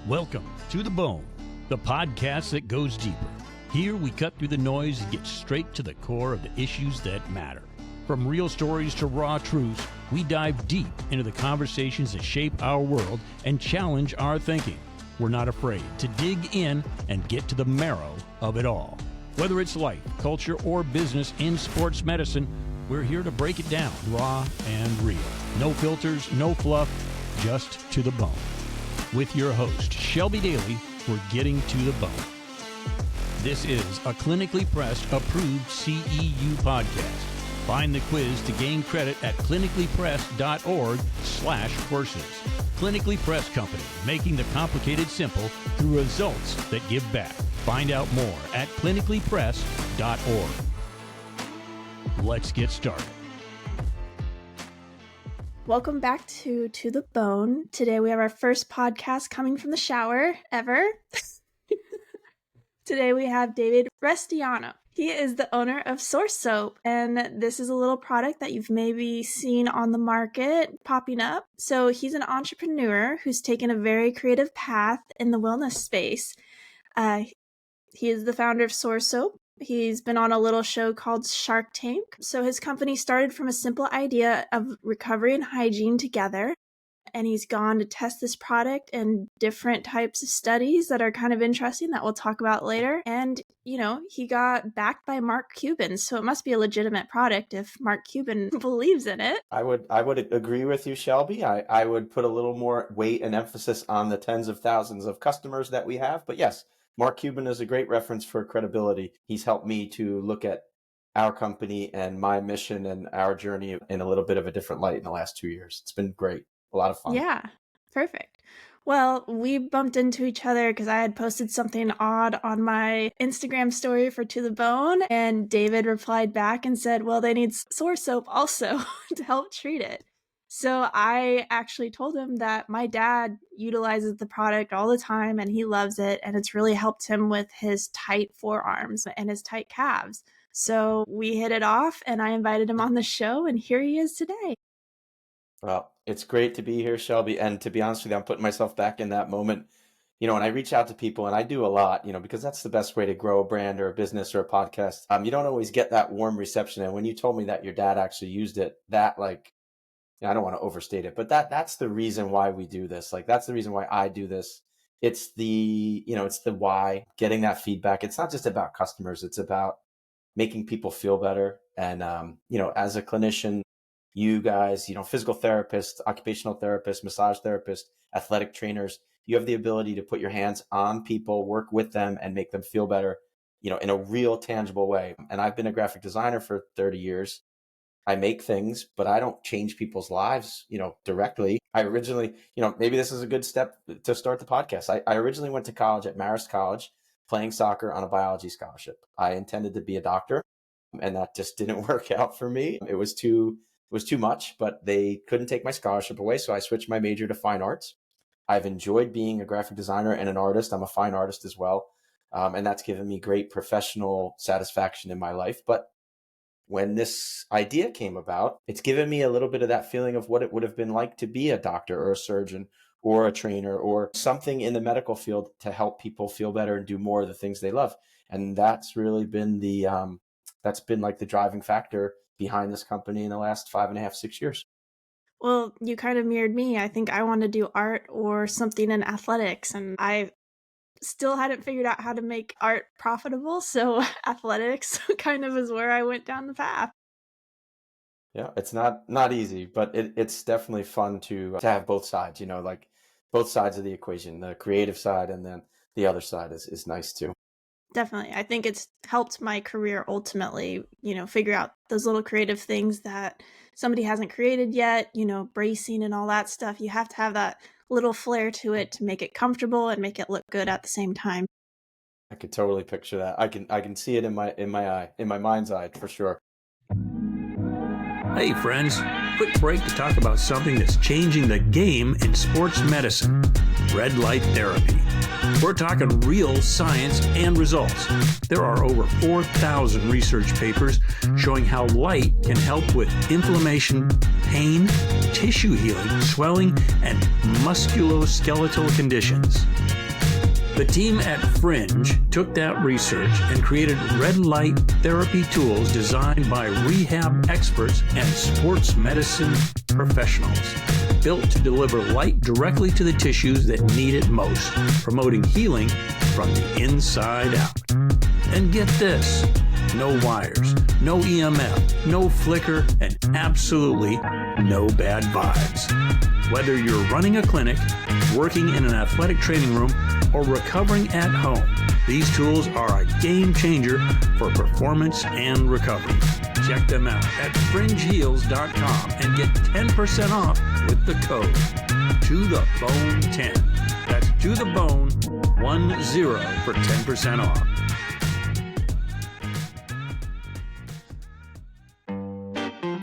Welcome to The Bone, the podcast that goes deeper. Here we cut through the noise and get straight to the core of the issues that matter. From real stories to raw truths, we dive deep into the conversations that shape our world and challenge our thinking. We're not afraid to dig in and get to the marrow of it all. Whether it's life, culture, or business in sports medicine, we're here to break it down raw and real. No filters, no fluff, just to the bone. With your host, Shelby Daly, we're getting to the bone. This is a clinically pressed, approved CEU podcast. Find the quiz to gain credit at clinicallypressed.org/courses. Clinically Pressed Company, making the complicated simple through results that give back. Find out more at clinicallypressed.org. Let's get started. Welcome back to the Bone. Today we have our first podcast coming from the shower ever. Today we have David Restiano. He is the owner of Sor Soap, and this is a little product that you've maybe seen on the market popping up. So he's an entrepreneur who's taken a very creative path in the wellness space. He is the founder of Sor Soap. He's been on a little show called Shark Tank. So his company started from a simple idea of recovery and hygiene together. And he's gone to test this product in different types of studies that are kind of interesting that we'll talk about later. And, he got backed by Mark Cuban. So it must be a legitimate product if Mark Cuban believes in it. I would agree with you, Shelby. I would put a little more weight and emphasis on the tens of thousands of customers that we have. But yes, Mark Cuban is a great reference for credibility. He's helped me to look at our company and my mission and our journey in a little bit of a different light in the last 2 years. It's been great. A lot of fun. Yeah, perfect. Well, we bumped into each other because I had posted something odd on my Instagram story for To The Bone, and David replied back and said, well, they need Sor Soap also to help treat it. So I actually told him that my dad utilizes the product all the time and he loves it, and it's really helped him with his tight forearms and his tight calves. So we hit it off and I invited him on the show, and here he is today. Well, it's great to be here, Shelby. And to be honest with you, I'm putting myself back in that moment. And I reach out to people, and I do a lot, because that's the best way to grow a brand or a business or a podcast. You don't always get that warm reception. And when you told me that your dad actually used it, that I don't want to overstate it, but that's the reason why we do this. That's the reason why I do this. It's it's the why, getting that feedback. It's not just about customers. It's about making people feel better. And, as a clinician, you guys, physical therapists, occupational therapists, massage therapists, athletic trainers, you have the ability to put your hands on people, work with them, and make them feel better, in a real tangible way. And I've been a graphic designer for 30 years. I make things, but I don't change people's lives, directly. I originally, maybe this is a good step to start the podcast. I originally went to college at Marist College playing soccer on a biology scholarship. I intended to be a doctor, and that just didn't work out for me. It was too much, but they couldn't take my scholarship away. So I switched my major to fine arts. I've enjoyed being a graphic designer and an artist. I'm a fine artist as well. And that's given me great professional satisfaction in my life. But when this idea came about, it's given me a little bit of that feeling of what it would have been like to be a doctor or a surgeon or a trainer or something in the medical field to help people feel better and do more of the things they love. And that's really been the driving factor behind this company in the last 5.5, 6 years. Well, you kind of mirrored me. I think I want to do art or something in athletics, and I still hadn't figured out how to make art profitable, so athletics kind of is where I went down the path. Yeah, it's not easy, but it's definitely fun to have both sides, both sides of the equation, the creative side and then the other side is nice too. Definitely. I think it's helped my career ultimately, figure out those little creative things that somebody hasn't created yet, bracing and all that stuff. You have to have that little flair to it to make it comfortable and make it look good at the same time. I could totally picture that. I can see it in my mind's eye for sure. Hey friends, quick break to talk about something that's changing the game in sports medicine: red light therapy. We're talking real science and results. There are over 4,000 research papers showing how light can help with inflammation, pain, tissue healing, swelling, and musculoskeletal conditions. The team at Fringe took that research and created red light therapy tools designed by rehab experts and sports medicine professionals, built to deliver light directly to the tissues that need it most, promoting healing from the inside out. And get this: no wires, no EMF, no flicker, and absolutely no bad vibes. Whether you're running a clinic, working in an athletic training room, or recovering at home, these tools are a game changer for performance and recovery. Check them out at fringeheals.com and get 10% off with the code TOTHEBONE10. That's to the bone 10 for 10% off.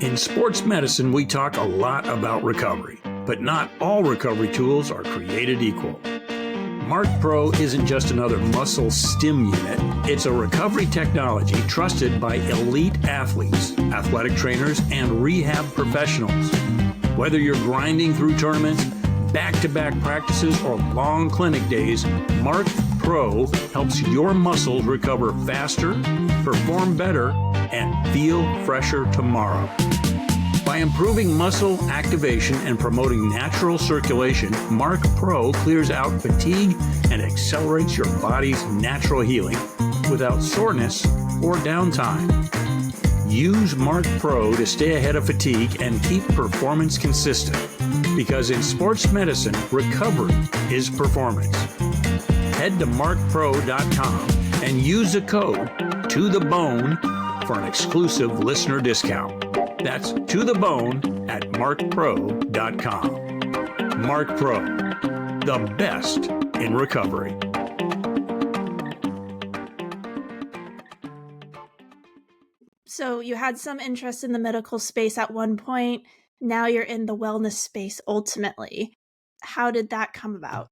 In sports medicine, we talk a lot about recovery, but not all recovery tools are created equal. Mark Pro isn't just another muscle stim unit. It's a recovery technology trusted by elite athletes, athletic trainers, and rehab professionals. Whether you're grinding through tournaments, back-to-back practices, or long clinic days, Mark Pro helps your muscles recover faster, perform better, and feel fresher tomorrow. By improving muscle activation and promoting natural circulation, Mark Pro clears out fatigue and accelerates your body's natural healing without soreness or downtime. Use Mark Pro to stay ahead of fatigue and keep performance consistent, because in sports medicine, recovery is performance. Head to markpro.com and use the code TOTHEBONE for an exclusive listener discount. That's to the bone at markpro.com. Mark Pro, the best in recovery. So you had some interest in the medical space at one point. Now you're in the wellness space ultimately. How did that come about?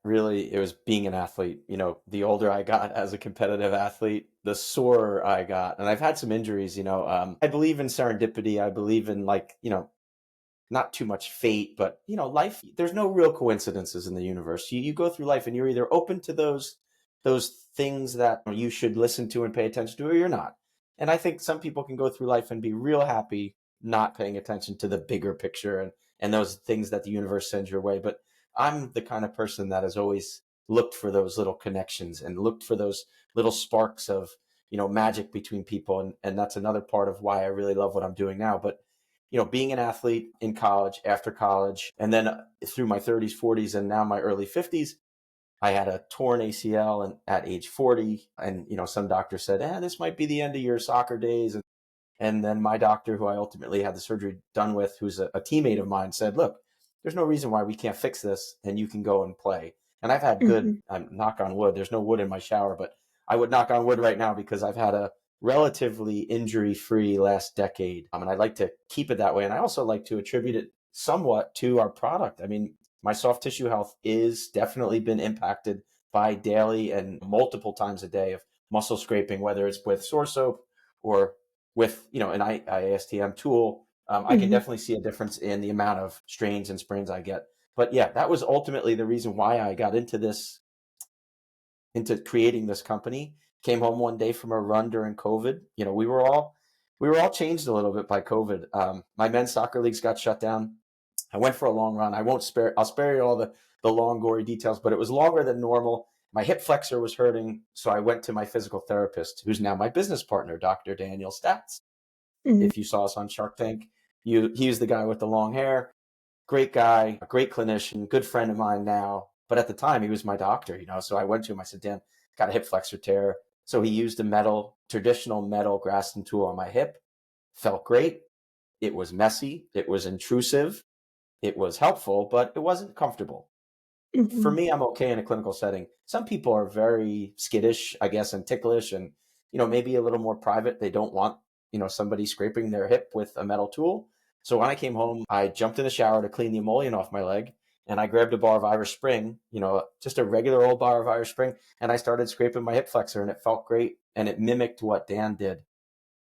It was being an athlete. The older I got as a competitive athlete, the sorer I got. And I've had some injuries, I believe in serendipity. I believe in not too much fate, but life, there's no real coincidences in the universe. You go through life and you're either open to those things that you should listen to and pay attention to, or you're not. And I think some people can go through life and be real happy not paying attention to the bigger picture and those things that the universe sends your way. But I'm the kind of person that has always looked for those little connections and looked for those little sparks of, magic between people. And that's another part of why I really love what I'm doing now. But, being an athlete in college, after college, and then through my 30s, 40s, and now my early 50s, I had a torn ACL at age 40. And, some doctor said, this might be the end of your soccer days. And then my doctor, who I ultimately had the surgery done with, who's a teammate of mine, said, look, there's no reason why we can't fix this and you can go and play. And I've had good, knock on wood, there's no wood in my shower, but I would knock on wood right now because I've had a relatively injury-free last decade. And I'd like to keep it that way. And I also like to attribute it somewhat to our product. I mean, my soft tissue health is definitely been impacted by daily and multiple times a day of muscle scraping, whether it's with Sor Soap or with, an IASTM tool. I can definitely see a difference in the amount of strains and sprains I get. But yeah, that was ultimately the reason why I got into creating this company. Came home one day from a run during COVID. We were all changed a little bit by COVID. My men's soccer leagues got shut down. I went for a long run. I'll spare you all the long, gory details, but it was longer than normal. My hip flexor was hurting. So I went to my physical therapist, who's now my business partner, Dr. Daniel Statz. If you saw us on Shark Tank, he's the guy with the long hair. Great guy, a great clinician, good friend of mine now. But at the time, he was my doctor, So I went to him. I said, Dan, got a hip flexor tear. So he used a traditional metal Graston tool on my hip. Felt great. It was messy. It was intrusive. It was helpful, but it wasn't comfortable. For me, I'm okay in a clinical setting. Some people are very skittish, I guess, and ticklish and, maybe a little more private. They don't want, somebody scraping their hip with a metal tool. So when I came home, I jumped in the shower to clean the emollient off my leg, and I grabbed a bar of Irish Spring, just a regular old bar of Irish Spring, and I started scraping my hip flexor, and it felt great, and it mimicked what Dan did.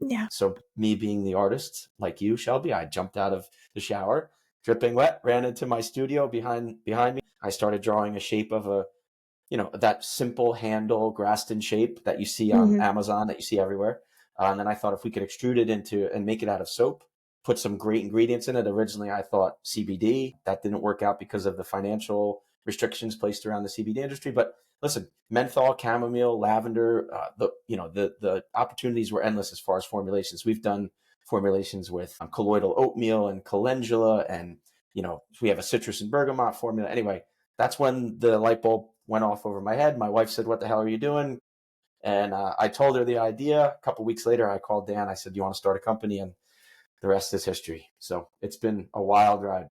Yeah. So me being the artist, like you, Shelby, I jumped out of the shower, dripping wet, ran into my studio behind me. I started drawing a shape of that simple handle Graston shape that you see on Amazon, that you see everywhere. And then I thought if we could extrude it into and make it out of soap, put some great ingredients in it. Originally, I thought CBD. That didn't work out because of the financial restrictions placed around the CBD industry. But listen, menthol, chamomile, lavender, the opportunities were endless as far as formulations. We've done formulations with colloidal oatmeal and calendula, and we have a citrus and bergamot formula. Anyway, that's when the light bulb went off over my head. My wife said, "What the hell are you doing?" And I told her the idea. A couple of weeks later, I called Dan. I said, "Do you want to start a company?" And the rest is history. So it's been a wild ride.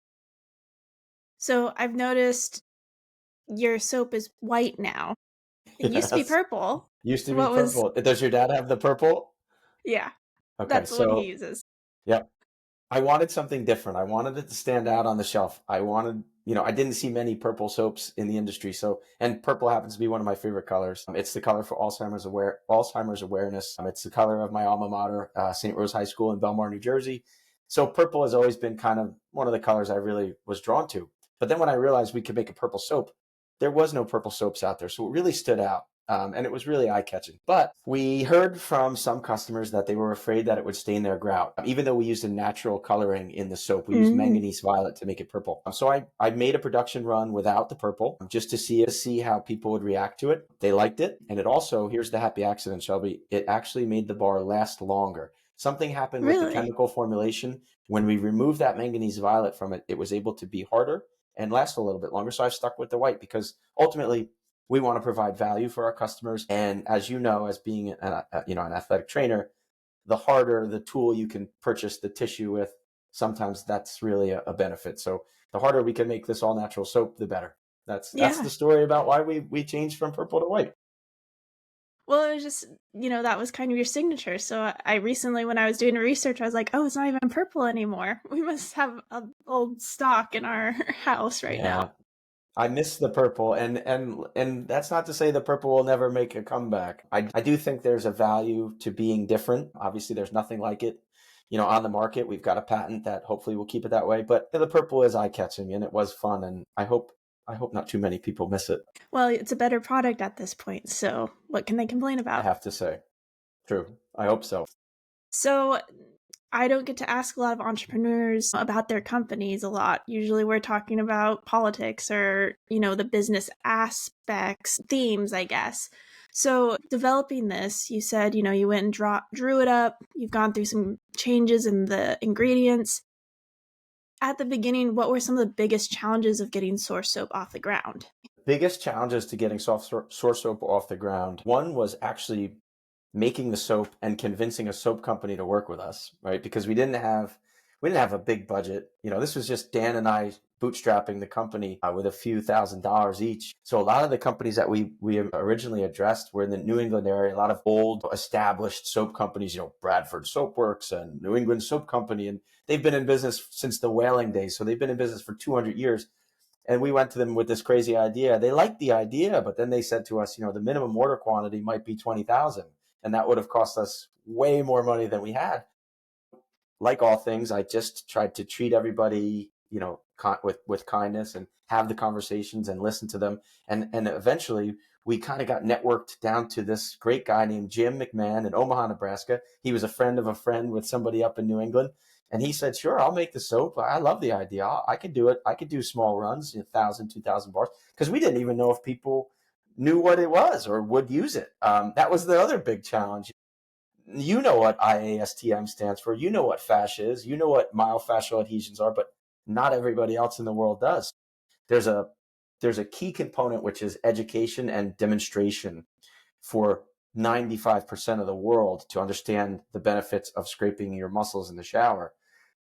So I've noticed your soap is white now. It used to be Yes. purple. Used to be What was, purple. Does your dad have the purple? yeah, Okay, that's the one he so uses. yep. I wanted something different. I wanted it to stand out on the shelf. I wanted, I didn't see many purple soaps in the industry. So, and purple happens to be one of my favorite colors. It's the color for Alzheimer's awareness. It's the color of my alma mater, St. Rose High School in Belmar, New Jersey. So purple has always been kind of one of the colors I really was drawn to. But then when I realized we could make a purple soap, there was no purple soaps out there. So it really stood out. And it was really eye-catching. But we heard from some customers that they were afraid that it would stain their grout. Even though we used a natural coloring in the soap, we used manganese violet to make it purple. So I made a production run without the purple just to see how people would react to it. They liked it. And it also, here's the happy accident, Shelby, it actually made the bar last longer. Something happened with the Really? chemical formulation. When we removed that manganese violet from it, it was able to be harder and last a little bit longer. So I've stuck with the white because ultimately, we want to provide value for our customers. And as you know, as being an athletic trainer, the harder the tool you can purchase the tissue with, sometimes that's really a benefit. So the harder we can make this all natural soap, the better. That's Yeah. the story about why we changed from purple to white. Well, it was just, that was kind of your signature. So I recently, when I was doing research, I was like, oh, it's not even purple anymore. We must have an old stock in our house right now. Yeah. I miss the purple, and that's not to say the purple will never make a comeback. I do think there's a value to being different. Obviously, there's nothing like it, on the market. We've got a patent that hopefully will keep it that way. But the purple is eye-catching, and it was fun, and I hope not too many people miss it. Well, it's a better product at this point, so what can they complain I about? have to say, true. I hope so. So I don't get to ask a lot of entrepreneurs about their companies a lot. Usually we're talking about politics or, the business aspects, themes, I guess. So developing this, you said, you went and drew it up. You've gone through some changes in the ingredients. At the beginning, what were some of the biggest challenges of getting Sor Soap off the ground? Biggest challenges to getting Sor Soap off the ground. One was actually making the soap and convincing a soap company to work with us, right? Because we didn't have a big budget. This was just Dan and I bootstrapping the company with a few $1,000s each. So a lot of the companies that we originally addressed were in the New England area, a lot of old established soap companies, Bradford Soap Works and New England Soap Company. And they've been in business since the whaling days. So they've been in business for 200 years. And we went to them with this crazy idea. They liked the idea, but then they said to us, the minimum order quantity might be 20,000. And that would have cost us way more money than we had. Like all things, I just tried to treat everybody, with kindness and have the conversations and listen to them. And eventually we kind of got networked down to this great guy named Jim McMahon in Omaha, Nebraska. He was a friend of a friend with somebody up in New England. And he said, sure, I'll make the soap. I love the idea. I could do it. I could do small runs, 1,000, 2,000 bars, because we didn't even know if people knew what it was or would use it. That was the other big challenge. You know what IASTM stands for. You know what FASH is. You know what myofascial adhesions are, but not everybody else in the world does. There's a key component, which is education and demonstration for 95% of the world to understand the benefits of scraping your muscles in the shower.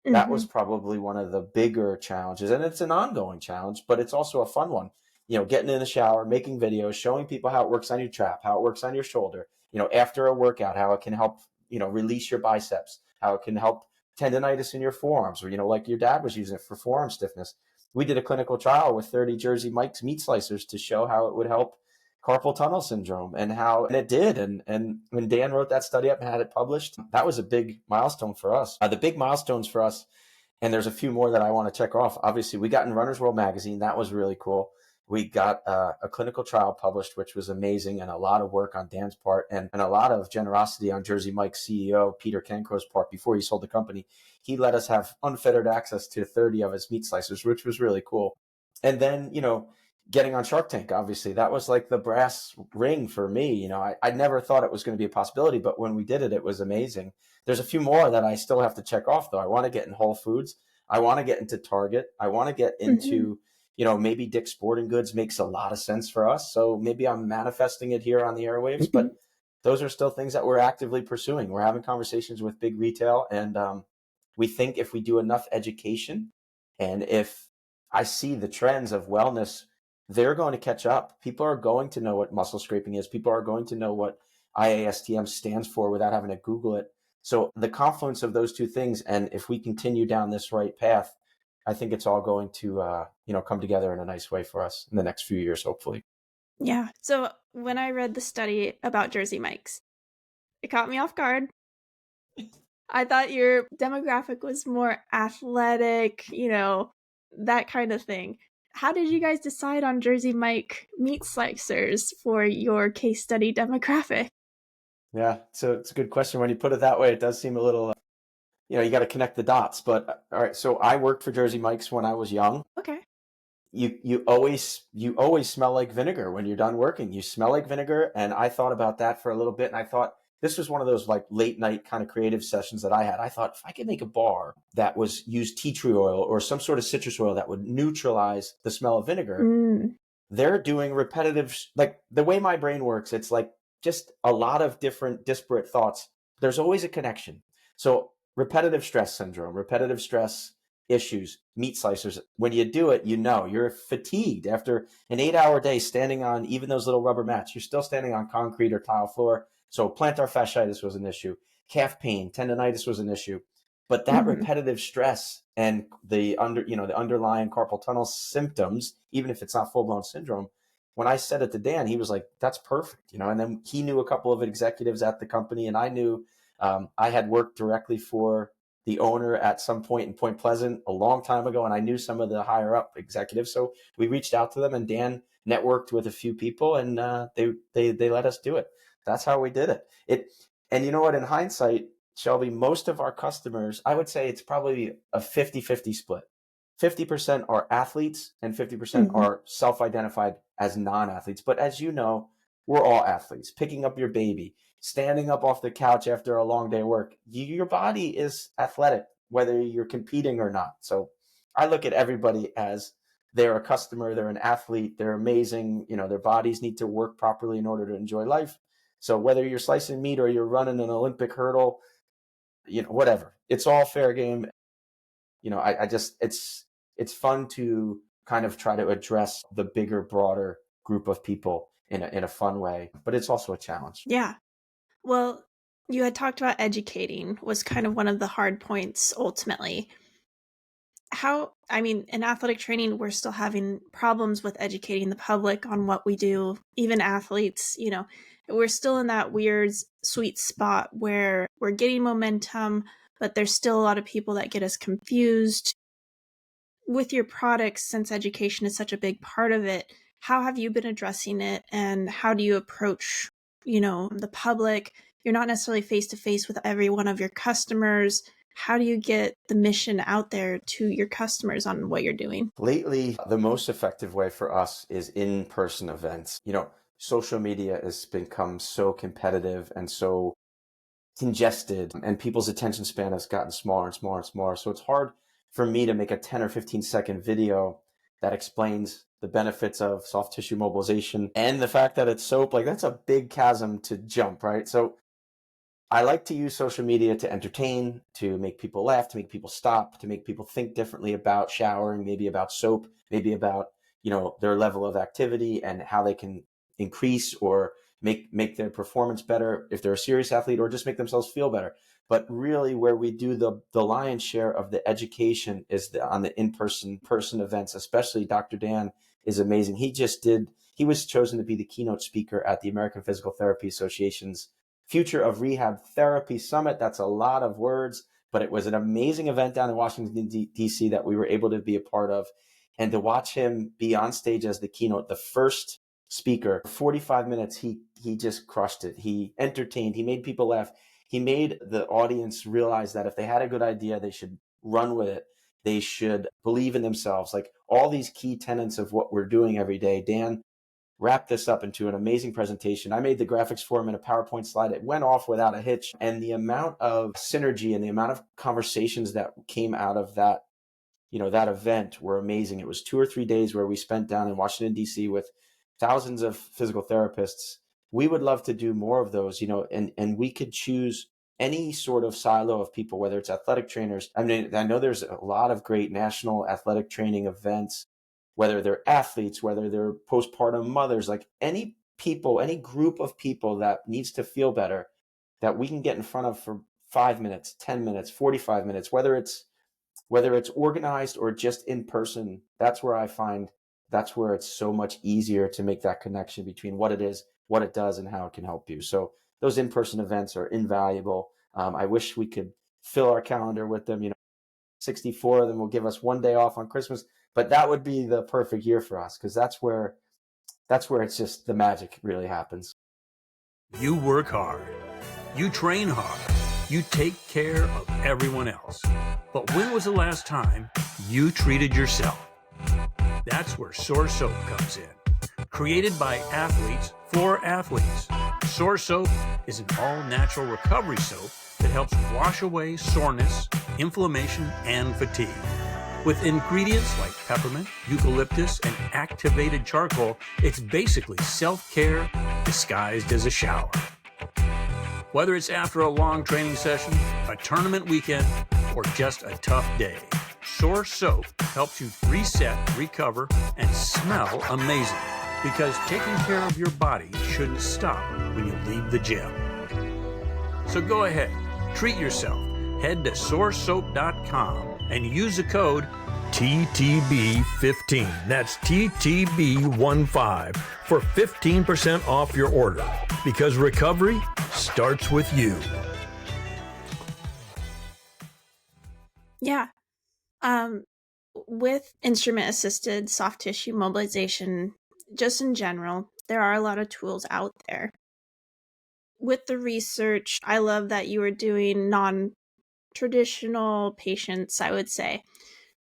That was probably one of the bigger challenges. And it's an ongoing challenge, but it's also a fun one. Getting in the shower, making videos, showing people how it works on your trap, how it works on your shoulder, after a workout, how it can help release your biceps, how it can help tendonitis in your forearms, or, like your dad was using it for forearm stiffness. We did a clinical trial with 30 Jersey Mike's meat slicers to show how it would help carpal tunnel syndrome, and it did. And when Dan wrote that study up and had it published, that was a big milestone for us. The big milestones for us, and there's a few more that I want to check off. Obviously, we got in Runner's World magazine. That was really cool. We got a clinical trial published, which was amazing, and a lot of work on Dan's part, and a lot of generosity on Jersey Mike's CEO, Peter Kenko's part. Before he sold the company, he let us have unfettered access to 30 of his meat slicers, which was really cool. And then, getting on Shark Tank, obviously, that was like the brass ring for me. I never thought it was going to be a possibility, but when we did it, it was amazing. There's a few more that I still have to check off, though. I want to get in Whole Foods. I want to get into Target. I want to get into, maybe Dick's Sporting Goods makes a lot of sense for us. So maybe I'm manifesting it here on the airwaves, but those are still things that we're actively pursuing. We're having conversations with big retail, and we think if we do enough education, and if I see the trends of wellness, they're going to catch up. People are going to know what muscle scraping is. People are going to know what IASTM stands for without having to Google it. So the confluence of those two things, and if we continue down this right path, I think it's all going to, come together in a nice way for us in the next few years, hopefully. Yeah. So when I read the study about Jersey Mike's, it caught me off guard. I thought your demographic was more athletic, that kind of thing. How did you guys decide on Jersey Mike meat slicers for your case study demographic? Yeah, so it's a good question. When you put it that way, it does seem a little, you got to connect the dots. But all right, so I worked for Jersey Mike's when I was young. Okay. You always smell like vinegar when you're done working. You smell like vinegar, and I thought about that for a little bit, and I thought this was one of those like late night kind of creative sessions that I had. I thought if I could make a bar that was used tea tree oil or some sort of citrus oil that would neutralize the smell of vinegar. They're doing repetitive, like the way my brain works, it's like just a lot of different disparate thoughts. There's always a connection. So repetitive stress syndrome, repetitive stress issues, meat slicers, when you do it, you're fatigued after an 8-hour day standing on even those little rubber mats. You're still standing on concrete or tile floor. So plantar fasciitis was an issue. Calf pain, tendonitis was an issue. But that repetitive stress and the underlying carpal tunnel symptoms, even if it's not full-blown syndrome, when I said it to Dan, he was like, that's perfect. And then he knew a couple of executives at the company, and I knew I had worked directly for the owner at some point in Point Pleasant a long time ago, and I knew some of the higher up executives. So we reached out to them, and Dan networked with a few people, and they let us do it. That's how we did it. And you know what? In hindsight, Shelby, most of our customers, I would say it's probably a 50-50 split. 50% are athletes and 50% are self-identified as non-athletes. But as you know, we're all athletes. Picking up your baby, standing up off the couch after a long day of work, your body is athletic, whether you're competing or not. So I look at everybody as they're a customer, they're an athlete, they're amazing. Their bodies need to work properly in order to enjoy life. So whether you're slicing meat or you're running an Olympic hurdle, whatever, it's all fair game. I just, it's fun to kind of try to address the bigger, broader group of people in a fun way, but it's also a challenge. Yeah. Well, you had talked about educating was kind of one of the hard points ultimately. In athletic training, we're still having problems with educating the public on what we do, even athletes, we're still in that weird sweet spot where we're getting momentum, but there's still a lot of people that get us confused. With your products, since education is such a big part of it, how have you been addressing it, and how do you approach, the public? You're not necessarily face to face with every one of your customers. How do you get the mission out there to your customers on what you're doing? Lately, the most effective way for us is in-person events. Social media has become so competitive and so congested, and people's attention span has gotten smaller and smaller and smaller. So it's hard for me to make a 10 or 15-second video that explains the benefits of soft tissue mobilization and the fact that it's soap. Like, that's a big chasm to jump, right? So I like to use social media to entertain, to make people laugh, to make people stop, to make people think differently about showering, maybe about soap, maybe about, their level of activity and how they can increase or make their performance better if they're a serious athlete, or just make themselves feel better. But really where we do the lion's share of the education is on the in-person events, especially Dr. Dan is amazing. He was chosen to be the keynote speaker at the American Physical Therapy Association's Future of Rehab Therapy Summit. That's a lot of words, but it was an amazing event down in Washington, D.C. that we were able to be a part of. And to watch him be on stage as the keynote, the first speaker, 45 minutes, he just crushed it. He entertained, he made people laugh. He made the audience realize that if they had a good idea, they should run with it. They should believe in themselves. Like all these key tenets of what we're doing every day. Dan wrapped this up into an amazing presentation. I made the graphics for him in a PowerPoint slide. It went off without a hitch. And the amount of synergy and the amount of conversations that came out of that, that event were amazing. It was 2 or 3 days where we spent down in Washington, D.C. with thousands of physical therapists. We would love to do more of those, and we could choose any sort of silo of people, whether it's athletic trainers. I mean, I know there's a lot of great national athletic training events, whether they're athletes, whether they're postpartum mothers, like any group of people that needs to feel better, that we can get in front of for 5 minutes, 10 minutes, 45 minutes, whether it's organized or just in person. That's where it's so much easier to make that connection between what it is, what it does, and how it can help you. So those in-person events are invaluable. I wish we could fill our calendar with them. 64 of them will give us 1 day off on Christmas, but that would be the perfect year for us, because that's where it's just the magic really happens. You work hard. You train hard. You take care of everyone else. But when was the last time you treated yourself? That's where Sor Soap comes in. Created by athletes for athletes, Sor Soap is an all-natural recovery soap that helps wash away soreness, inflammation, and fatigue. With ingredients like peppermint, eucalyptus, and activated charcoal, it's basically self-care disguised as a shower. Whether it's after a long training session, a tournament weekend, or just a tough day, Sor Soap helps you reset, recover, and smell amazing. Because taking care of your body shouldn't stop when you leave the gym. So go ahead, treat yourself. Head to sorsoap.com and use the code TTB15. That's TTB15 for 15% off your order. Because recovery starts with you. Yeah. With instrument-assisted soft tissue mobilization, just in general, there are a lot of tools out there. With the research, I love that you are doing non-traditional patients, I would say.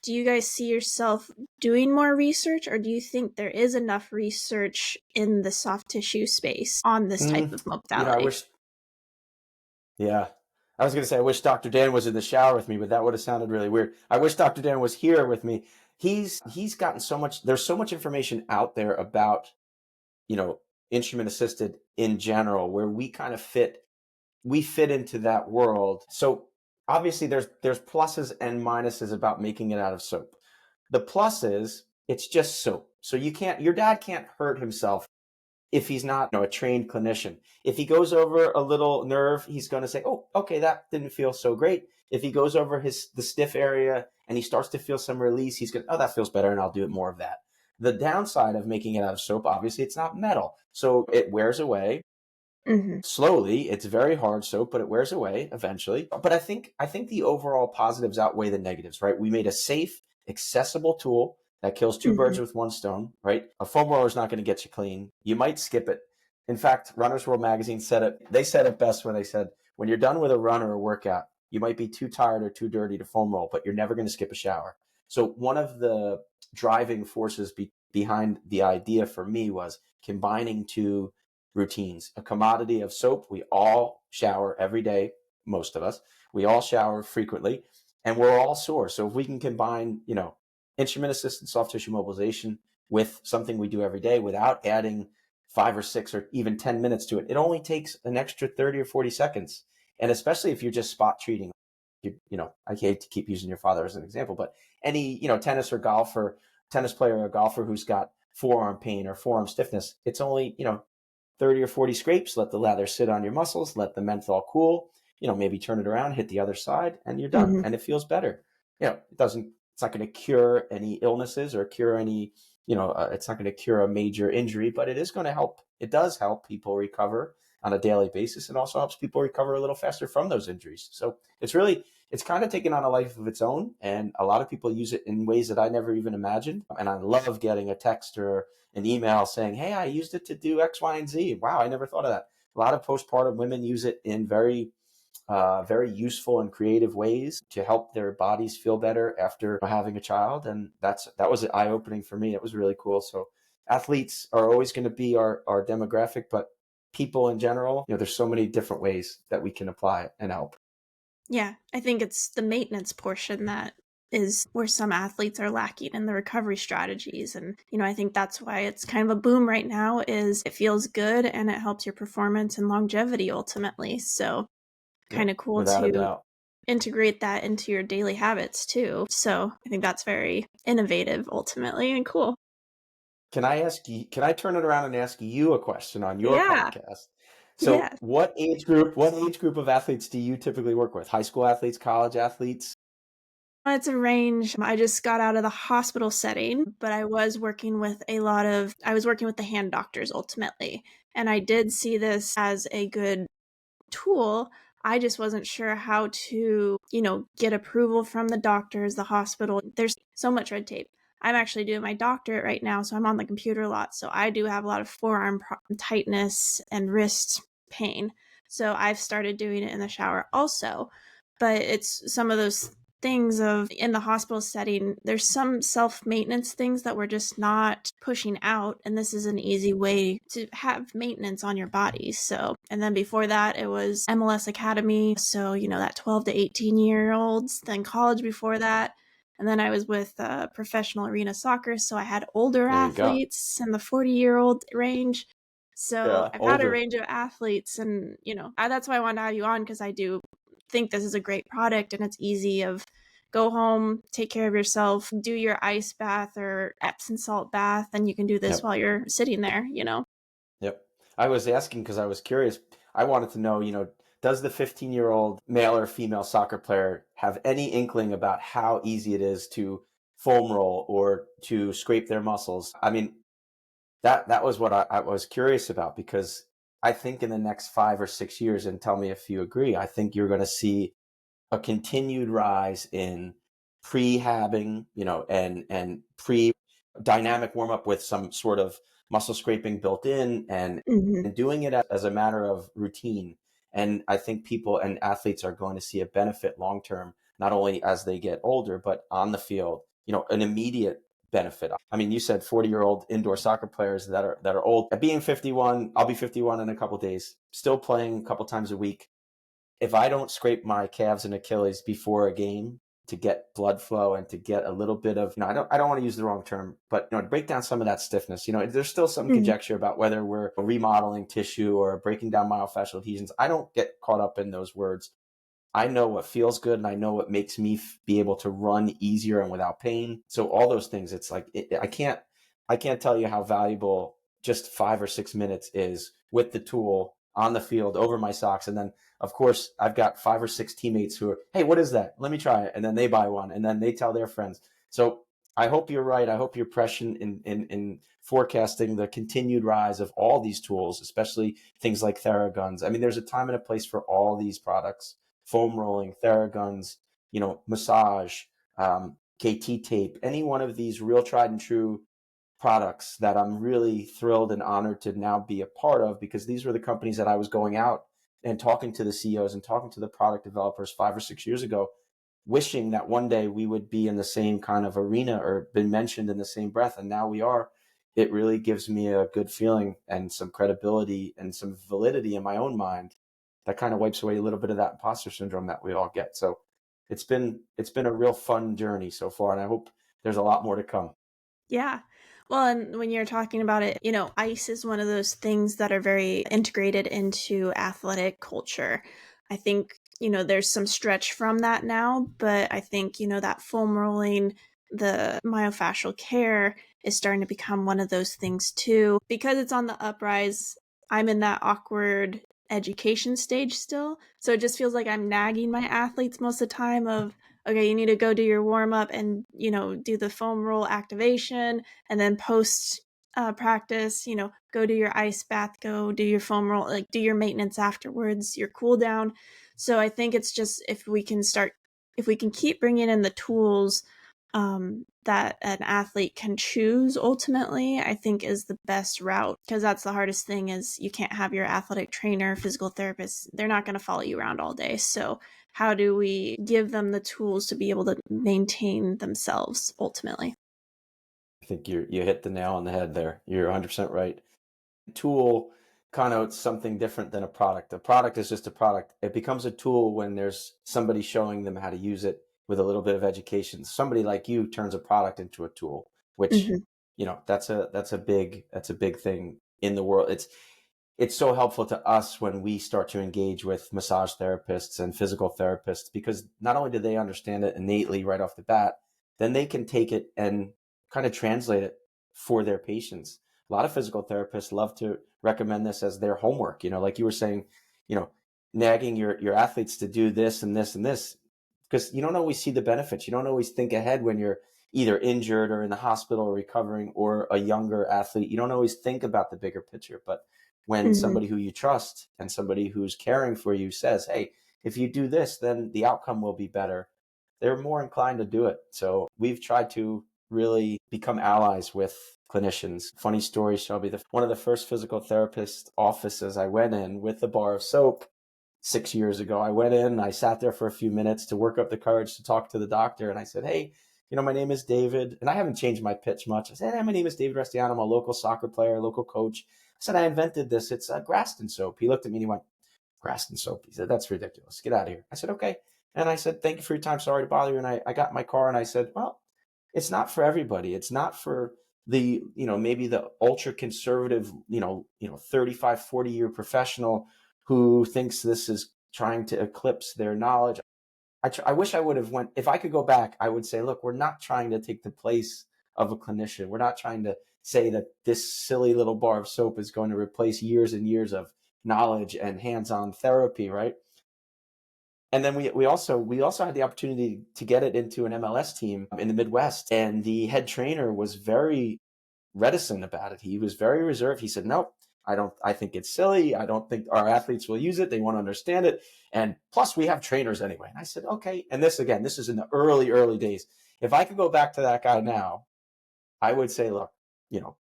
Do you guys see yourself doing more research, or do you think there is enough research in the soft tissue space on this type of modality? I was going to say, I wish Dr. Dan was in the shower with me, but that would have sounded really weird. I wish Dr. Dan was here with me. He's gotten so much, there's so much information out there about, instrument assisted in general, where we kind of fit into that world. So obviously there's pluses and minuses about making it out of soap. The plus is it's just soap. So your dad can't hurt himself if he's not a trained clinician. If he goes over a little nerve, he's going to say, oh, okay, that didn't feel so great. If he goes over the stiff area and he starts to feel some release, he's going to, oh, that feels better, and I'll do more of that. The downside of making it out of soap, obviously, it's not metal. So it wears away. Mm-hmm. Slowly. It's very hard soap, but it wears away eventually. But I think the overall positives outweigh the negatives, right? We made a safe, accessible tool that kills two birds with one stone, right? A foam roller is not going to get you clean. You might skip it. In fact, Runner's World magazine said it best when they said, when you're done with a run or a workout, you might be too tired or too dirty to foam roll, but you're never going to skip a shower. So one of the driving forces behind the idea for me was combining two routines. A commodity of soap. We all shower every day, most of us. We all shower frequently, and we're all sore. So if we can combine, instrument-assisted soft tissue mobilization with something we do every day without adding 5 or 6 or even 10 minutes to it, it only takes an extra 30 or 40 seconds. And especially if you're just spot treating, I hate to keep using your father as an example, but any, tennis player or golfer who's got forearm pain or forearm stiffness, it's only, 30 or 40 scrapes, let the lather sit on your muscles, let the menthol cool, maybe turn it around, hit the other side, and you're done. Mhm. And it feels better. It's not going to cure any illnesses or cure any, it's not going to cure a major injury, but it is going to help. It does help people recover on a daily basis, and also helps people recover a little faster from those injuries. So it's kind of taken on a life of its own, and a lot of people use it in ways that I never even imagined. And I love getting a text or an email saying, hey, I used it to do X, Y, and Z. Wow, I never thought of that. A lot of postpartum women use it in very useful and creative ways to help their bodies feel better after having a child. And that was eye-opening for me. It was really cool. So athletes are always going to be our demographic, but people in general, there's so many different ways that we can apply it and help. Yeah, I think it's the maintenance portion that is where some athletes are lacking in the recovery strategies. And, I think that's why it's kind of a boom right now is it feels good and it helps your performance and longevity ultimately. So kind Yep, of cool without a to doubt. integrate that into your daily habits too. So I think that's very innovative ultimately and cool. Can I turn it around and ask you a question on your Yeah. podcast? So Yes. what age group of athletes do you typically work with? High school athletes, college athletes? It's a range. I just got out of the hospital setting, but I was working with I was working with the hand doctors ultimately. And I did see this as a good tool. I just wasn't sure how to, get approval from the doctors, the hospital. There's so much red tape. I'm actually doing my doctorate right now, so I'm on the computer a lot. So I do have a lot of forearm tightness and wrist pain. So I've started doing it in the shower also. But it's some of those things of in the hospital setting, there's some self-maintenance things that we're just not pushing out, and this is an easy way to have maintenance on your body. So, and then before that it was MLS Academy, so that 12 to 18-year-olds, then college before that, and then I was with professional arena soccer, so I had older There you go. athletes in the 40-year-old range. So Yeah, I've had a older. range of athletes, and that's why I wanted to have you on, because I do think this is a great product and it's easy of go home, take care of yourself, do your ice bath or Epsom salt bath, and you can do this Yep. while you're sitting there, Yep. I was asking because I was curious. I wanted to know, does the 15-year-old male or female soccer player have any inkling about how easy it is to foam roll or to scrape their muscles? I mean, that was what I was curious about, because I think in the next 5 or 6 years, and tell me if you agree, I think you're going to see a continued rise in prehabbing, and pre dynamic warm up with some sort of muscle scraping built in, Mhm. and doing it as a matter of routine. And I think people and athletes are going to see a benefit long term, not only as they get older, but on the field, an immediate benefit. I mean, you said 40-year-old indoor soccer players that are old. At being 51, I'll be 51 in a couple of days, still playing a couple times a week. If I don't scrape my calves and Achilles before a game to get blood flow and to get a little bit of, I don't want to use the wrong term, but to break down some of that stiffness. There's still some Mhm. conjecture about whether we're remodeling tissue or breaking down myofascial adhesions. I don't get caught up in those words. I know what feels good, and I know what makes me be able to run easier and without pain. So all those things, it's like I can't tell you how valuable just 5 or 6 minutes is with the tool on the field over my socks. And then, of course, I've got 5 or 6 teammates who are, hey, what is that? Let me try it. And then they buy one, and then they tell their friends. So I hope you're right. I hope you're prescient in forecasting the continued rise of all these tools, especially things like Theraguns. I mean, there's a time and a place for all these products: foam rolling, Theraguns, massage, KT tape, any one of these real tried and true products that I'm really thrilled and honored to now be a part of, because these were the companies that I was going out and talking to the CEOs and talking to the product developers 5 or 6 years ago, wishing that one day we would be in the same kind of arena or been mentioned in the same breath. And now we are. It really gives me a good feeling and some credibility and some validity in my own mind that kind of wipes away a little bit of that imposter syndrome that we all get. So it's been a real fun journey so far, and I hope there's a lot more to come. Yeah. Well, and when you're talking about it, ice is one of those things that are very integrated into athletic culture. I think, there's some stretch from that now, but I think, that foam rolling, the myofascial care is starting to become one of those things too, because it's on the uprise. I'm in that awkward education stage still. So it just feels like I'm nagging my athletes most of the time of, okay, you need to go do your warm up and, do the foam roll activation, and then post practice, go do your ice bath, go do your foam roll, like do your maintenance afterwards, your cool down. So I think it's just if we can keep bringing in the tools that an athlete can choose ultimately, I think is the best route, because that's the hardest thing is you can't have your athletic trainer, physical therapist, they're not going to follow you around all day. So how do we give them the tools to be able to maintain themselves ultimately? I think you hit the nail on the head there. You're 100% right. Tool connotes something different than a product. A product is just a product. It becomes a tool when there's somebody showing them how to use it with a little bit of education. Somebody like you turns a product into a tool, which, Mm-hmm. that's a big thing in the world. It's so helpful to us when we start to engage with massage therapists and physical therapists, because not only do they understand it innately right off the bat, then they can take it and kind of translate it for their patients. A lot of physical therapists love to recommend this as their homework, like you were saying, you know, nagging your athletes to do this and this and this, because you don't always see the benefits. You don't always think ahead when you're either injured or in the hospital or recovering, or a younger athlete. You don't always think about the bigger picture. But when Mm-hmm. somebody who you trust and somebody who's caring for you says, hey, if you do this, then the outcome will be better, they're more inclined to do it. So we've tried to really become allies with clinicians. Funny story, Shelby, one of the first physical therapist offices I went in with the bar of soap 6 years ago, I went in, I sat there for a few minutes to work up the courage to talk to the doctor. And I said, hey, my name is David. And I haven't changed my pitch much. I said, hey, my name is David Restiano. I'm a local soccer player, local coach. I said, I invented this. It's a Graston soap. He looked at me and he went, Graston soap. He said, that's ridiculous. Get out of here. I said, okay. And I said, thank you for your time. Sorry to bother you. And I got in my car and I said, well, it's not for everybody. It's not for the, maybe the ultra conservative, 35, 40-year professional who thinks this is trying to eclipse their knowledge. I wish I would have went, if I could go back, I would say, look, we're not trying to take the place of a clinician. We're not trying to say that this silly little bar of soap is going to replace years and years of knowledge and hands-on therapy, right? And then we also had the opportunity to get it into an MLS team in the Midwest, and the head trainer was very reticent about it. He was very reserved. He said, "Nope, I think it's silly. I don't think our athletes will use it. They won't understand it. And plus, we have trainers anyway." And I said, "Okay." And this is in the early days. If I could go back to that guy now, I would say, look,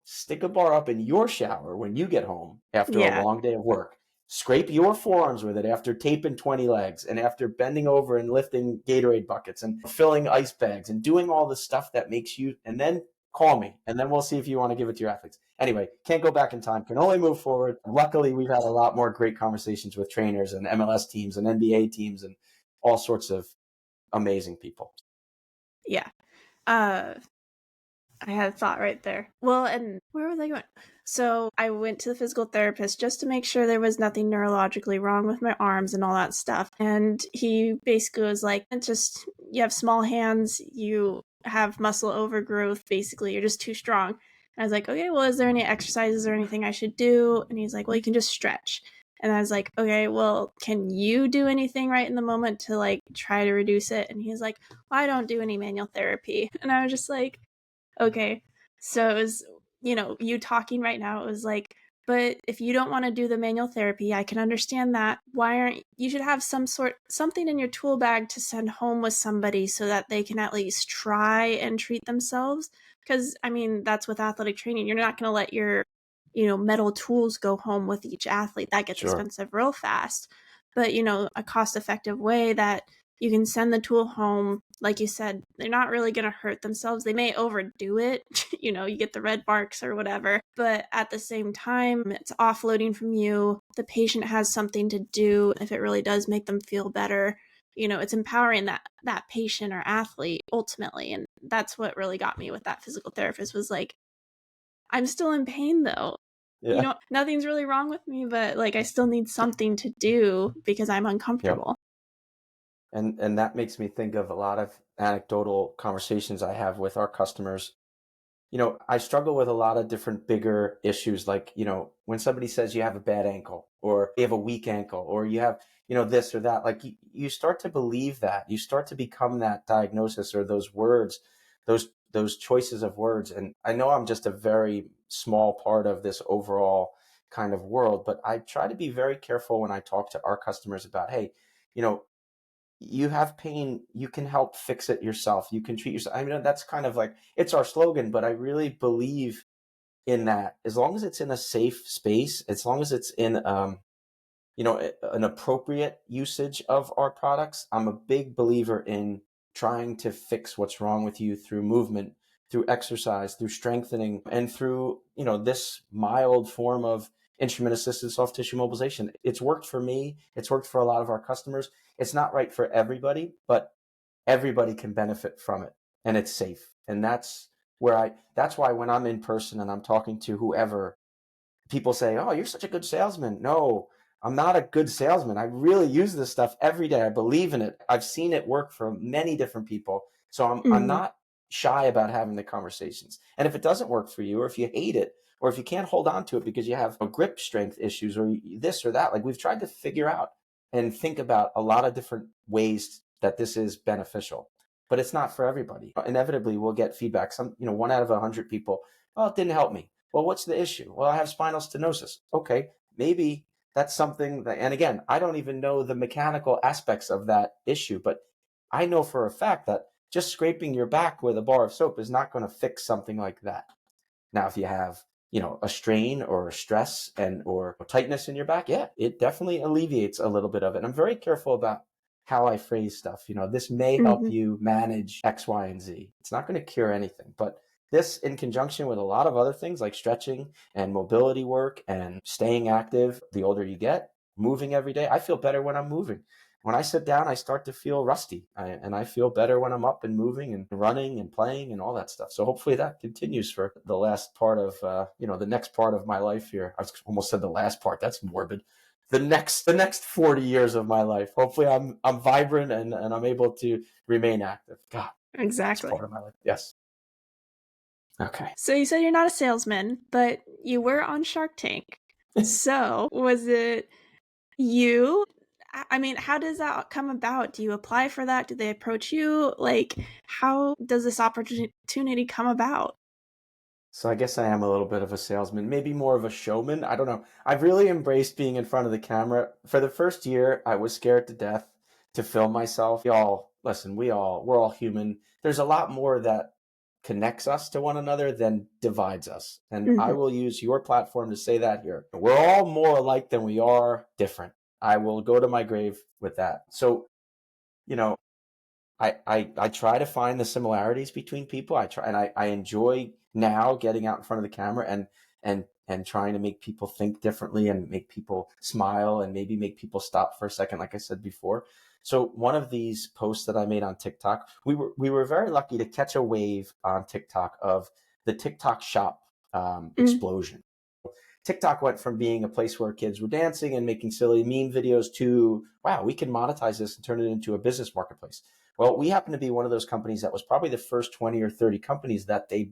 stick a bar up in your shower when you get home after a Yeah. long day of work. Scrape your forearms with it after taping 20 legs and after bending over and lifting Gatorade buckets and filling ice bags and doing all the stuff that makes you, and then call me, and then we'll see if you want to give it to your athletes. Anyway, can't go back in time, can only move forward. Luckily, we've had a lot more great conversations with trainers and MLS teams and NBA teams and all sorts of amazing people. Yeah. Uh I had a thought right there. Well, and where was I going? So I went to the physical therapist just to make sure there was nothing neurologically wrong with my arms and all that stuff. And he basically was like, "It's just, you have small hands, you have muscle overgrowth, basically, you're just too strong." And I was like, okay, well, is there any exercises or anything I should do? And he's like, well, you can just stretch. And I was like, okay, well, can you do anything right in the moment to like try to reduce it? And he's like, well, I don't do any manual therapy. And I was just like, okay. So it was, you talking right now, it was like, but if you don't want to do the manual therapy, I can understand that. Why aren't you should have something in your tool bag to send home with somebody so that they can at least try and treat themselves? Because I mean, that's with athletic training. You're not going to let your, metal tools go home with each athlete. That gets Sure. expensive real fast. But, a cost-effective way that you can send the tool home, like you said, they're not really going to hurt themselves. They may overdo it, you get the red marks or whatever, but at the same time, it's offloading from you. The patient has something to do if it really does make them feel better. It's empowering that patient or athlete ultimately. And that's what really got me with that physical therapist was like, I'm still in pain though. Yeah. Nothing's really wrong with me, but like I still need something to do because I'm Yep. uncomfortable. And that makes me think of a lot of anecdotal conversations I have with our customers. I struggle with a lot of different bigger issues, like, when somebody says you have a bad ankle or you have a weak ankle or you have, this or that, like you start to believe that, you start to become that diagnosis or those words, those choices of words. And I know I'm just a very small part of this overall kind of world, but I try to be very careful when I talk to our customers about, hey, you know, you have pain, you can help fix it yourself. You can treat yourself. I mean, that's kind of like, it's our slogan, but I really believe in that. As long as it's in a safe space, as long as it's in, an appropriate usage of our products, I'm a big believer in trying to fix what's wrong with you through movement, through exercise, through strengthening, and through, this mild form of instrument assisted soft tissue mobilization. It's worked for me. It's worked for a lot of our customers. It's not right for everybody, but everybody can benefit from it, and it's safe. And that's why when I'm in person and I'm talking to whoever, people say, "Oh, you're such a good salesman." No, I'm not a good salesman. I really use this stuff every day. I believe in it. I've seen it work for many different people. So I'm Mhm. not shy about having the conversations. And if it doesn't work for you, or if you hate it, or if you can't hold on to it because you have grip strength issues or this or that, like we've tried to figure out and think about a lot of different ways that this is beneficial. But it's not for everybody. Inevitably, we'll get feedback. Some, 1 out of 100 people, "Oh, it didn't help me." Well, what's the issue? Well, I have spinal stenosis. Okay, maybe that's something that, and again, I don't even know the mechanical aspects of that issue, but I know for a fact that just scraping your back with a bar of soap is not going to fix something like that. Now, if you have, a strain or a stress or tightness in your back, yeah, it definitely alleviates a little bit of it. And I'm very careful about how I phrase stuff. This may help Mhm. you manage X, Y, and Z. It's not going to cure anything, but this in conjunction with a lot of other things like stretching and mobility work and staying active the older you get, moving every day. I feel better when I'm moving. When I sit down, I start to feel rusty, and I feel better when I'm up and moving and running and playing and all that stuff. So hopefully that continues for the last part of, the next part of my life here. I almost said the last part. That's morbid. The next 40 years of my life. Hopefully I'm vibrant and I'm able to remain active. God, it's Exactly. part of my life. Yes. Okay. So you said you're not a salesman, but you were on Shark Tank. So was it you? I mean, how does that come about? Do you apply for that? Do they approach you? Like, how does this opportunity come about? So I guess I am a little bit of a salesman, maybe more of a showman. I don't know. I've really embraced being in front of the camera. For the first year, I was scared to death to film myself. Listen, we're all human. There's a lot more that connects us to one another than divides us. And I Mhm. will use your platform to say that here. We're all more alike than we are different. I will go to my grave with that. So, you know, I try to find the similarities between people. I try, and I enjoy now getting out in front of the camera and trying to make people think differently and make people smile and maybe make people stop for a second, like I said before. So one of these posts that I made on TikTok, we were very lucky to catch a wave on TikTok of the TikTok shop Mm. explosion. TikTok went from being a place where kids were dancing and making silly meme videos to, wow, we can monetize this and turn it into a business marketplace. Well, we happen to be one of those companies that was probably the first 20 or 30 companies that they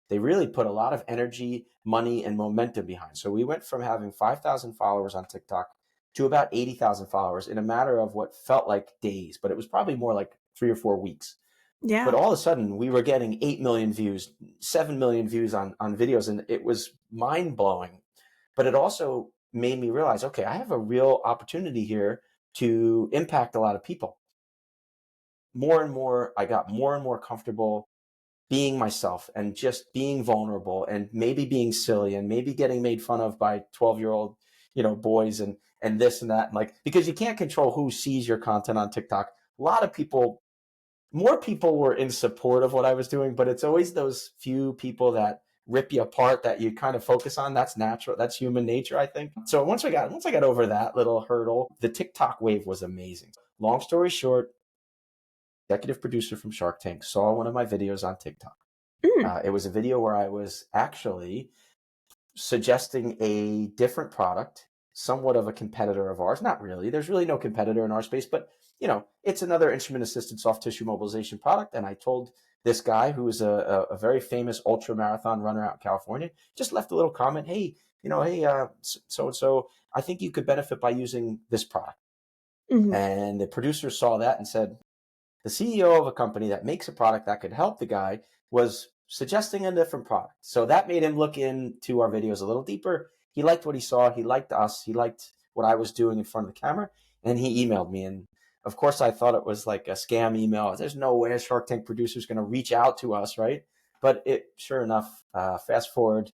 really put a lot of energy, money, and momentum behind. So we went from having 5,000 followers on TikTok to about 80,000 followers in a matter of what felt like days, but it was probably more like 3 or 4 weeks. But Yeah. all of a sudden, we were getting 8 million views, 7 million views on videos, and it was mind blowing. But it also made me realize, okay, I have a real opportunity here to impact a lot of people. More and more, I got more and more comfortable being myself and just being vulnerable and maybe being silly and maybe getting made fun of by 12-year-old, boys and this and that. And like, because you can't control who sees your content on TikTok. A lot of people, more people were in support of what I was doing, but it's always those few people that rip you apart that you kind of focus on. That's natural. That's human nature, I think. So once I got over that little hurdle, the TikTok wave was amazing. Long story short, executive producer from Shark Tank saw one of my videos on TikTok. Mm. It was a video where I was actually suggesting a different product, somewhat of a competitor of ours. Not really. There's really no competitor in our space, but it's another instrument assisted soft tissue mobilization product. And I told this guy who was a very famous ultra marathon runner out in California just left a little comment. Hey, hey, so and so, I think you could benefit by using this product. Mhm. And the producer saw that and said, the CEO of a company that makes a product that could help the guy was suggesting a different product. So that made him look into our videos a little deeper. He liked what he saw. He liked us. He liked what I was doing in front of the camera. And he emailed me. And of course, I thought it was like a scam email. There's no way a Shark Tank producer is going to reach out to us, right? But sure enough, fast forward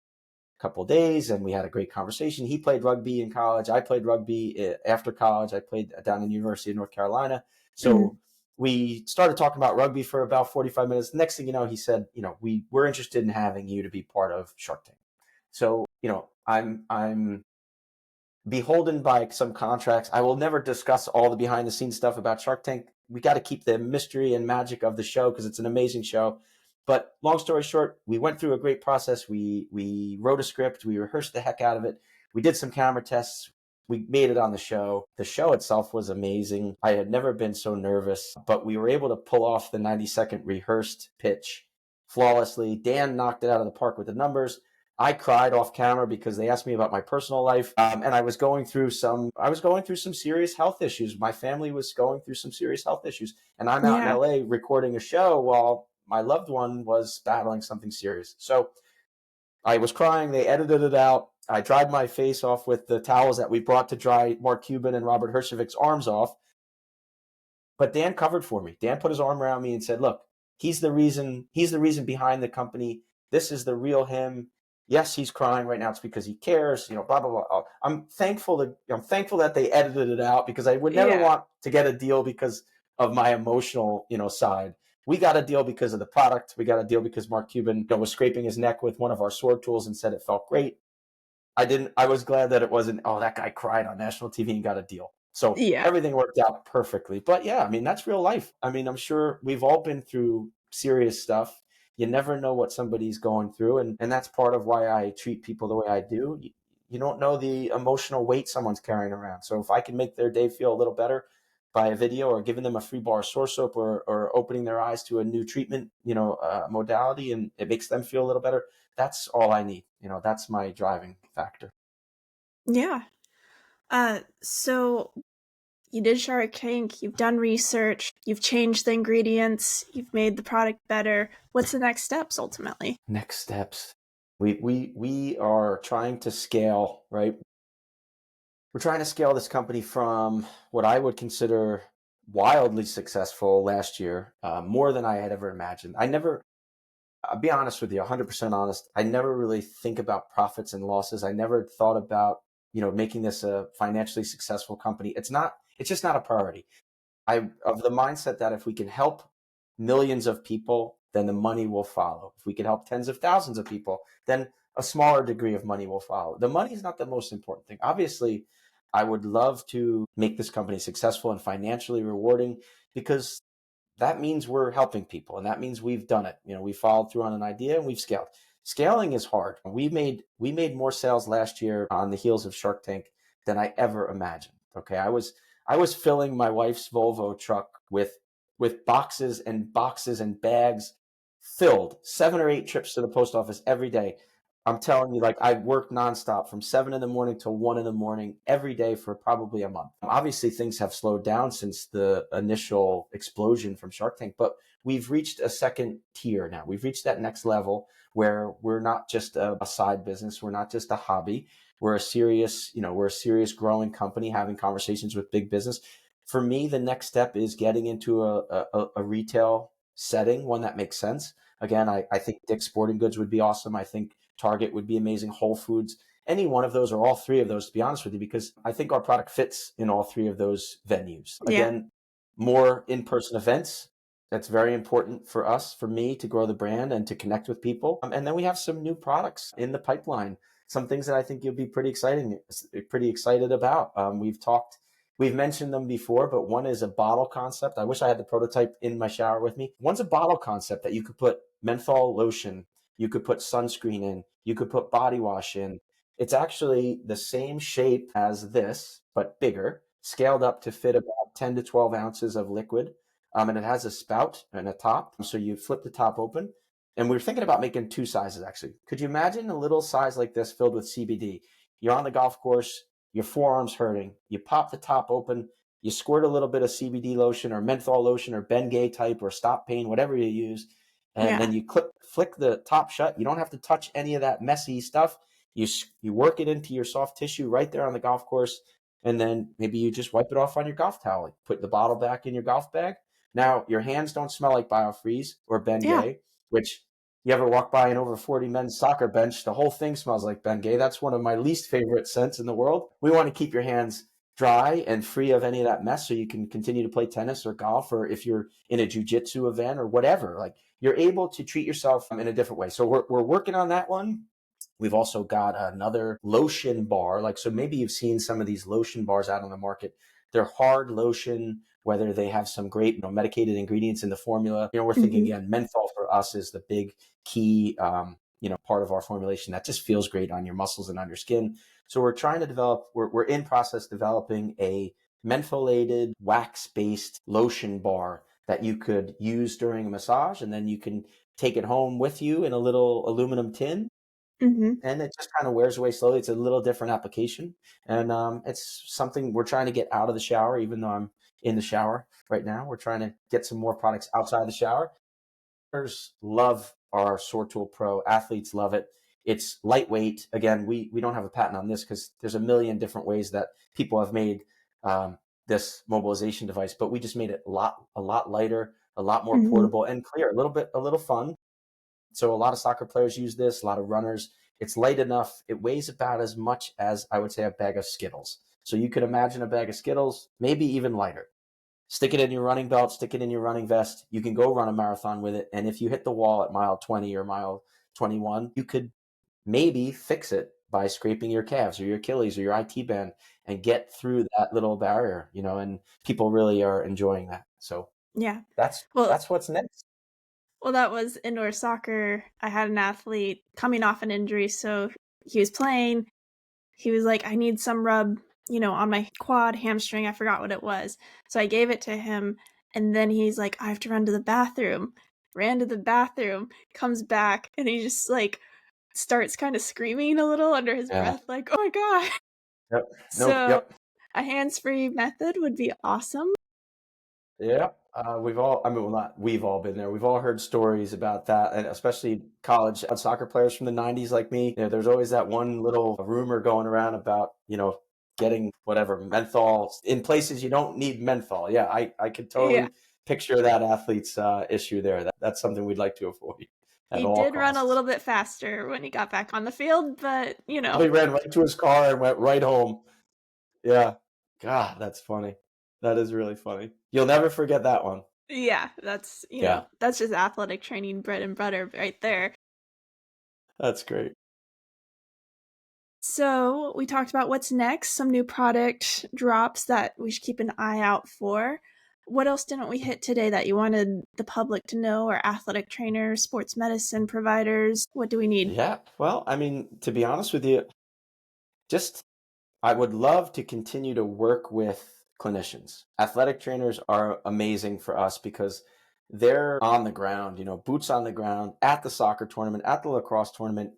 couple of days and we had a great conversation. He played rugby in college. I played rugby after college. I played down in the University of North Carolina. Mhm. So we started talking about rugby for about 45 minutes. Next thing you know, he said, we're interested in having you to be part of Shark Tank. So, I'm beholden by some contracts. I will never discuss all the behind the scenes stuff about Shark Tank. We got to keep the mystery and magic of the show because it's an amazing show. But long story short, we went through a great process. We wrote a script. We rehearsed the heck out of it. We did some camera tests. We made it on the show. The show itself was amazing. I had never been so nervous, but we were able to pull off the 90-second rehearsed pitch flawlessly. Dan knocked it out of the park with the numbers. I cried off camera because they asked me about my personal life, and I was going through some serious health issues. My family was going through some serious health issues, and I'm out in Yeah. LA recording a show while my loved one was battling something serious. So I was crying. They edited it out. I dried my face off with the towels that we brought to dry Mark Cuban and Robert Herjavec's arms off. But Dan covered for me. Dan put his arm around me and said, "Look, he's the reason. He's the reason behind the company. This is the real him. Yes, he's crying right now. It's because he cares. Blah blah blah." I'm thankful that they edited it out because I would never Yeah. want to get a deal because of my emotional, side. We got a deal because of the product. We got a deal because Mark Cuban, was scraping his neck with one of our sword tools and said it felt great. I was glad that it wasn't, oh, that guy cried on national TV and got a deal. So Yeah. everything worked out perfectly. But yeah, I mean, that's real life. I mean, I'm sure we've all been through serious stuff. You never know what somebody's going through. And that's part of why I treat people the way I do. You don't know the emotional weight someone's carrying around. So if I can make their day feel a little better by a video or giving them a free bar of Sor Soap or opening their eyes to a new treatment, modality, and it makes them feel a little better, that's all I need. That's my driving factor. Yeah. So you did Shark Tank, you've done research, you've changed the ingredients, you've made the product better. What's the next steps ultimately? Next steps. We are trying to scale, right? We're trying to scale this company from what I would consider wildly successful last year, more than I had ever imagined. I'll be honest with you, 100% honest. I never really think about profits and losses. I never thought about, making this a financially successful company. It's just not a priority. I of the mindset that if we can help millions of people, then the money will follow. If we can help tens of thousands of people, then a smaller degree of money will follow. The money is not the most important thing. Obviously, I would love to make this company successful and financially rewarding because that means we're helping people and that means we've done it. We followed through on an idea and we've scaled. Scaling is hard. We made more sales last year on the heels of Shark Tank than I ever imagined. Okay. I was filling my wife's Volvo truck with boxes and boxes and bags filled, 7 or 8 trips to the post office every day. I'm telling you, like I worked nonstop from 7 in the morning till 1 in the morning every day for probably a month. Obviously, things have slowed down since the initial explosion from Shark Tank, but we've reached a second tier now. We've reached that next level where we're not just a side business, we're not just a hobby. We're a serious growing company having conversations with big business. For me, the next step is getting into a retail setting, one that makes sense. Again, I think Dick's Sporting Goods would be awesome. I think Target would be amazing. Whole Foods, any one of those or all three of those, to be honest with you, because I think our product fits in all three of those venues. Yeah. Again, more in-person events. That's very important for us, for me, to grow the brand and to connect with people. And then we have some new products in the pipeline, some things that I think you'll be pretty excited about. We've mentioned them before, but one is a bottle concept. I wish I had the prototype in my shower with me. One's a bottle concept that you could put menthol lotion, you could put sunscreen in, you could put body wash in. It's actually the same shape as this, but bigger, scaled up to fit about 10 to 12 ounces of liquid. And it has a spout and a top. So you flip the top open. And we were thinking about making two sizes, actually. Could you imagine a little size like this filled with CBD? You're on the golf course, your forearm's hurting. You pop the top open, you squirt a little bit of CBD lotion or menthol lotion or Bengay type or stop pain, whatever you use. And Yeah. then you flick the top shut. You don't have to touch any of that messy stuff. You work it into your soft tissue right there on the golf course. And then maybe you just wipe it off on your golf towel. Put the bottle back in your golf bag. Now, your hands don't smell like Biofreeze or Yeah. Bengay, which you ever walk by an over 40 men's soccer bench, the whole thing smells like Bengay. That's one of my least favorite scents in the world. We want to keep your hands dry and free of any of that mess so you can continue to play tennis or golf, or if you're in a jiu-jitsu event or whatever, like you're able to treat yourself in a different way. So we're working on that one. We've also got another lotion bar. Like, so maybe you've seen some of these lotion bars out on the market. They're hard lotion, whether they have some great, medicated ingredients in the formula. We're thinking Hmm. again, menthol for us is the big key, part of our formulation that just feels great on your muscles and on your skin. So we're trying to develop, we're in process developing a mentholated wax-based lotion bar that you could use during a massage, and then you can take it home with you in a little aluminum tin, Hmm. and it just kind of wears away slowly. It's a little different application, and it's something we're trying to get out of the shower. Even though I'm in the shower right now, we're trying to get some more products outside the shower. Players love our Sor Tool Pro. Athletes love it. It's lightweight. Again, we don't have a patent on this because there's a million different ways that people have made this mobilization device, but we just made it a lot lighter, a lot more Hmm. portable and clear, a little fun. So a lot of soccer players use this, a lot of runners. It's light enough. It weighs about as much as, I would say, a bag of Skittles. So you could imagine a bag of Skittles, maybe even lighter. Stick it in your running belt, stick it in your running vest. You can go run a marathon with it. And if you hit the wall at mile 20 or mile 21, you could maybe fix it by scraping your calves or your Achilles or your IT band and get through that little barrier, and people really are enjoying that. So Yeah. that's Well, that's what's next. well, that was indoor soccer. I had an athlete coming off an injury, so he was playing. He was like, I need some rub, on my quad, hamstring. I forgot what it was. So I gave it to him. And then he's like, I have to run to the bathroom. Ran to the bathroom, comes back, and he just like starts kind of screaming a little under his Yeah. breath, like, oh my God. Yep. Nope. So Yep. a hands free method would be awesome. Yeah, we've all, I mean, well, not we've all been there. We've all heard stories about that, and especially college soccer players from the 90s like me. There's always that one little rumor going around about, getting whatever menthol in places you don't need menthol. Yeah, I could Yeah. totally picture that athlete's issue there. That's something we'd like to avoid at He all did run a costs. little bit faster when he got back on the field, but, He ran right to his car and went right home. Yeah. God, that's funny. That is really funny. You'll never forget that one. yeah, that's, Yeah, that's just athletic training bread and butter right there. that's great. So we talked about what's next, some new product drops that we should keep an eye out for. What else didn't we hit today that you wanted the public to know, or athletic trainers, sports medicine providers? What do we need? Yeah. Well, I mean, to be honest with you, just I would love to continue to work with clinicians. Athletic trainers are amazing for us because they're on the ground, boots on the ground at the soccer tournament, at the lacrosse tournament.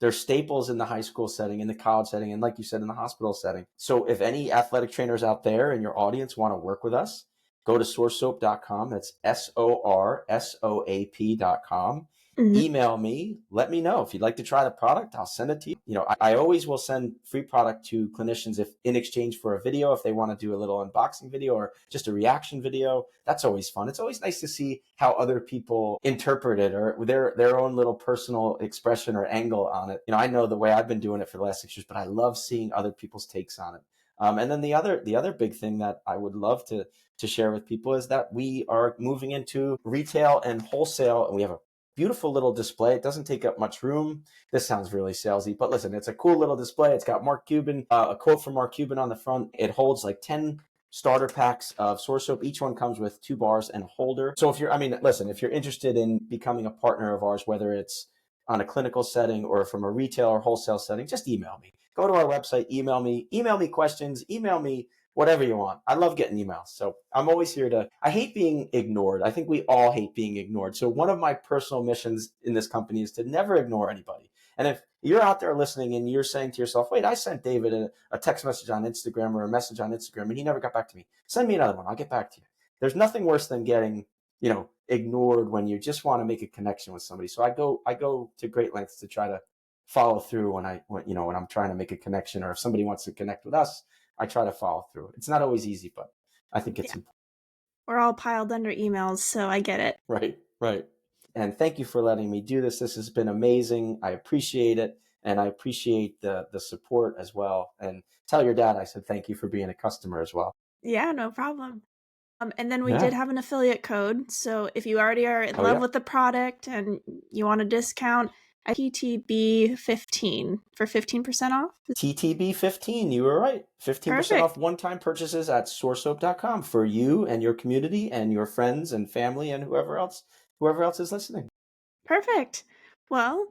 They're staples in the high school setting, in the college setting, and like you said, in the hospital setting. So if any athletic trainers out there in your audience want to work with us, go to sorsoap.com. That's SORSOAP.com. Mhm. Email me, let me know if you'd like to try the product. I'll send it to you. I always will send free product to clinicians if in exchange for a video, if they want to do a little unboxing video or just a reaction video. That's always fun. It's always nice to see how other people interpret it or their own little personal expression or angle on it. I know the way I've been doing it for the last 6 years, but I love seeing other people's takes on it. And then the other big thing that I would love to share with people is that we are moving into retail and wholesale, and we have a beautiful little display. It doesn't take up much room. This sounds really salesy, but listen, it's a cool little display. It's got Mark Cuban, a quote from Mark Cuban on the front. It holds like 10 starter packs of Sor Soap. Each one comes with 2 bars and a holder. So if you're interested in becoming a partner of ours, whether it's on a clinical setting or from a retail or wholesale setting, just email me. Go to our website, email me questions, email me whatever you want. I love getting emails. So I'm always here I hate being ignored. I think we all hate being ignored. So one of my personal missions in this company is to never ignore anybody. And if you're out there listening and you're saying to yourself, wait, I sent David a text message on Instagram or a message on Instagram and he never got back to me. Send me another one. I'll get back to you. There's nothing worse than getting, ignored when you just want to make a connection with somebody. So I go to great lengths to try to follow through when I'm trying to make a connection, or if somebody wants to connect with us, I try to follow through. It's not always easy, but I think it's important. We're all piled under emails, so I get it. Right. And thank you for letting me do this. This has been amazing. I appreciate it. And I appreciate the support as well. And tell your dad I said thank you for being a customer as well. Yeah, no problem. And then we did have an affiliate code. So if you already are in love with the product and you want a discount, TTB15 for 15% off. TTB15, you were right. 15% off one-time purchases at sorsoap.com for you and your community and your friends and family and whoever else is listening. Perfect. Well,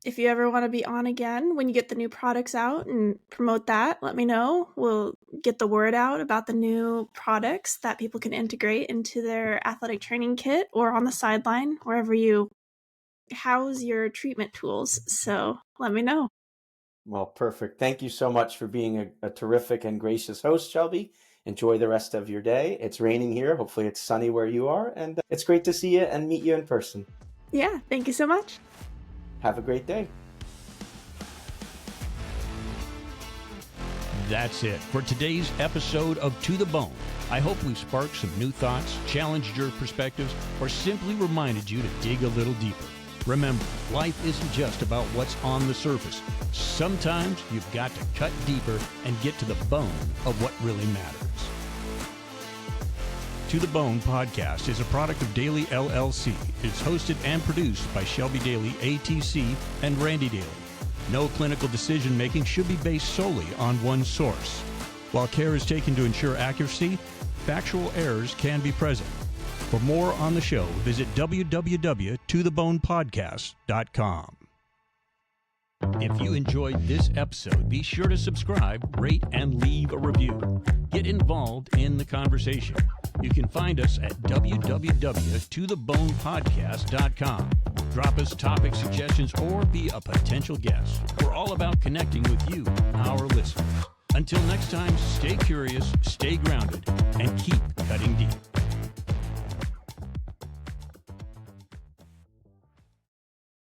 if you ever want to be on again when you get the new products out and promote that, let me know. We'll get the word out about the new products that people can integrate into their athletic training kit or on the sideline, wherever you house your treatment tools. So let me know. Well, perfect. Thank you so much for being a terrific and gracious host, Shelby. Enjoy the rest of your day. It's raining here. Hopefully it's sunny where you are. And it's great to see you and meet you in person. Yeah, thank you so much. Have a great day. That's it for today's episode of To the Bone. I hope we've sparked some new thoughts, challenged your perspectives, or simply reminded you to dig a little deeper. Remember, life isn't just about what's on the surface. Sometimes you've got to cut deeper and get to the bone of what really matters. To the Bone podcast is a product of Daily LLC. It's hosted and produced by Shelby Daly, ATC, and Randy Daly. No clinical decision-making should be based solely on one source. While care is taken to ensure accuracy, factual errors can be present. For more on the show, visit www.tothebonepodcast.com. If you enjoyed this episode, be sure to subscribe, rate, and leave a review. Get involved in the conversation. You can find us at www.tothebonepodcast.com. Drop us topic suggestions or be a potential guest. We're all about connecting with you, our listeners. Until next time, stay curious, stay grounded, and keep